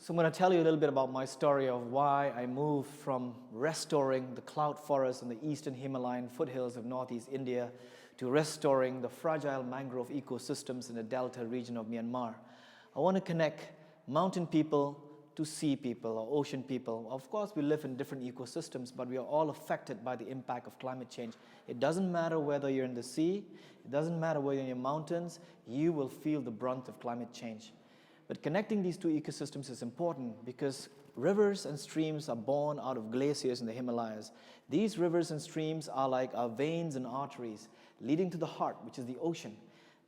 So I'm going to tell you a little bit about my story of why I moved from restoring the cloud forests in the eastern Himalayan foothills of northeast India to restoring the fragile mangrove ecosystems in the delta region of Myanmar. I want to connect mountain people to sea people or ocean people. Of course, we live in different ecosystems, but we are all affected by the impact of climate change. It doesn't matter whether you're in the sea, it doesn't matter whether you're in your mountains, you will feel the brunt of climate change. But connecting these two ecosystems is important because rivers and streams are born out of glaciers in the Himalayas. These rivers and streams are like our veins and arteries leading to the heart, which is the ocean.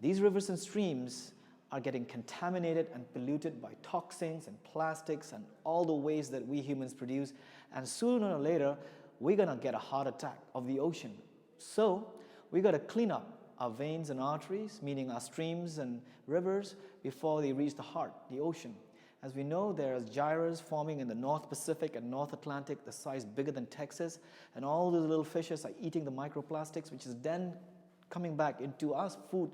These rivers and streams are getting contaminated and polluted by toxins and plastics and all the waste that we humans produce. And sooner or later, we're going to get a heart attack of the ocean. So we got to clean up our veins and arteries, meaning our streams and rivers, before they reach the heart, the ocean. As we know, there are gyres forming in the North Pacific and North Atlantic, the size bigger than Texas, and all those little fishes are eating the microplastics, which is then coming back into our food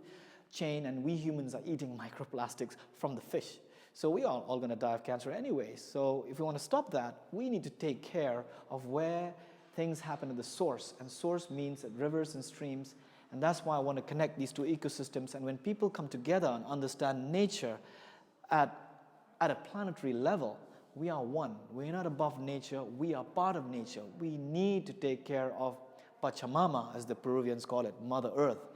chain, and we humans are eating microplastics from the fish. So we are all going to die of cancer anyway. So if we want to stop that, we need to take care of where things happen at the source, and source means at rivers and streams. And that's why I want to connect these two ecosystems. And when people come together and understand nature at a planetary level, we are one. We're not above nature. We are part of nature. We need to take care of Pachamama, as the Peruvians call it, Mother Earth.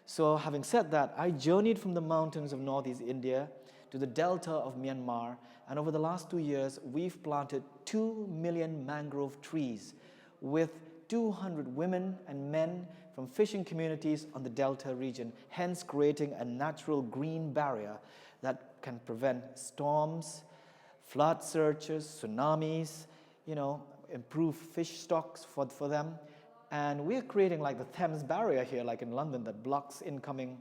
So having said that, I journeyed from the mountains of northeast India to the delta of Myanmar. And over the last 2 years, we've planted 2 million mangrove trees with 200 women and men from fishing communities on the delta region, hence creating a natural green barrier that can prevent storms, flood surges, tsunamis, improve fish stocks for them. And we're creating like the Thames barrier here, like in London, that blocks incoming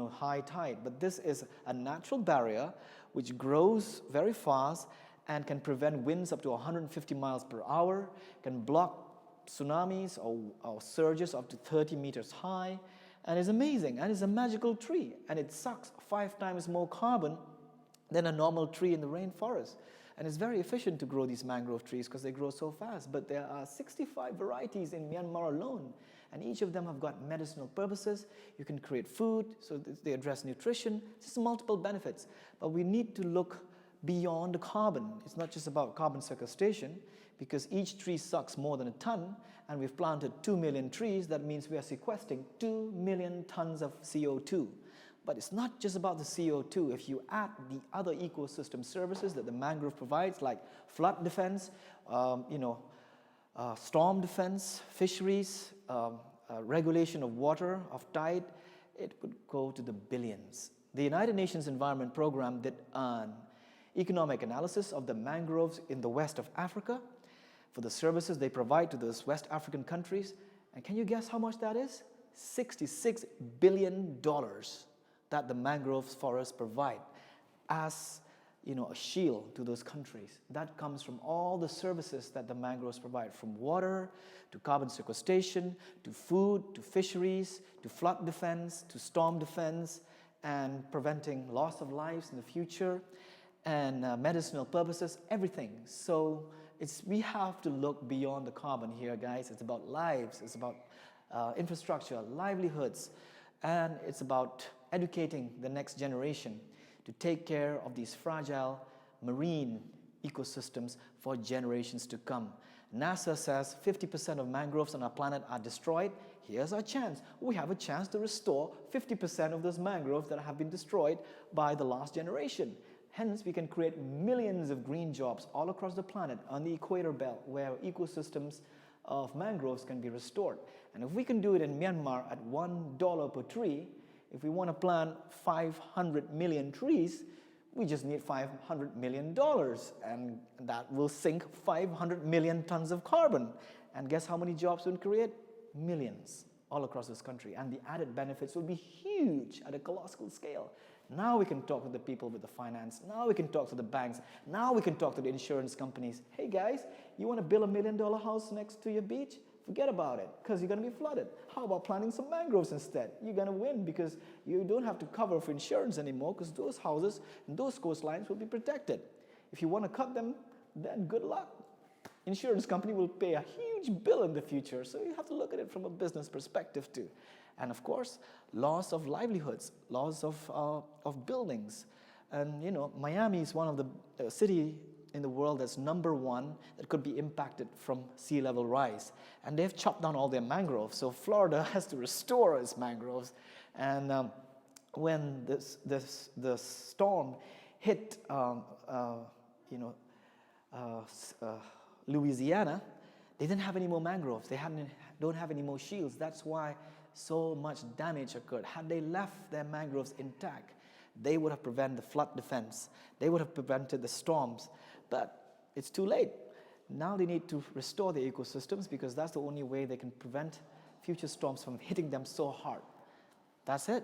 high tide. But this is a natural barrier which grows very fast and can prevent winds up to 150 miles per hour, can block tsunamis or surges up to 30 meters high, and it's amazing, and it's a magical tree, and it sucks 5 times more carbon than a normal tree in the rainforest. And it's very efficient to grow these mangrove trees because they grow so fast. But there are 65 varieties in Myanmar alone, and each of them have got medicinal purposes. You can create food, so they address nutrition. Just multiple benefits. But we need to look beyond the carbon. It's not just about carbon sequestration, because each tree sucks more than a ton, and we've planted 2 million trees. That means we are sequestering 2 million tons of CO2. But it's not just about the CO2. If you add the other ecosystem services that the mangrove provides, like flood defense, storm defense, fisheries, regulation of water, of tide, it would go to the billions. The United Nations Environment Program did an economic analysis of the mangroves in the west of Africa for the services they provide to those West African countries. And can you guess how much that is? $66 billion that the mangrove forests provide as a shield to those countries. That comes from all the services that the mangroves provide, from water to carbon sequestration, to food, to fisheries, to flood defense, to storm defense, and preventing loss of lives in the future, and medicinal purposes, everything. So we have to look beyond the carbon here, guys. It's about lives, it's about infrastructure, livelihoods, and it's about educating the next generation to take care of these fragile marine ecosystems for generations to come. NASA says 50% of mangroves on our planet are destroyed. Here's our chance. We have a chance to restore 50% of those mangroves that have been destroyed by the last generation. Hence, we can create millions of green jobs all across the planet on the equator belt, where ecosystems of mangroves can be restored. And if we can do it in Myanmar at $1 per tree, if we want to plant 500 million trees, we just need $500 million, and that will sink 500 million tons of carbon. And guess how many jobs it will create? Millions all across this country. And the added benefits will be huge at a colossal scale. Now we can talk to the people with the finance. Now we can talk to the banks. Now we can talk to the insurance companies. Hey guys, you want to build $1 million house next to your beach? Forget about it, because you're going to be flooded. How about planting some mangroves instead? You're going to win, because you don't have to cover for insurance anymore, because those houses and those coastlines will be protected. If you want to cut them, then good luck. Insurance company will pay a huge bill in the future. So you have to look at it from a business perspective too. And of course, loss of livelihoods, loss of buildings. And you know, Miami is one of the city in the world that's #1 that could be impacted from sea level rise. And they've chopped down all their mangroves. So Florida has to restore its mangroves. And when the storm hit, Louisiana, they didn't have any more mangroves. They don't have any more shields. That's why so much damage occurred. Had they left their mangroves intact, they would have prevented the flood defense. They would have prevented the storms. But it's too late. Now they need to restore the ecosystems because that's the only way they can prevent future storms from hitting them so hard. That's it.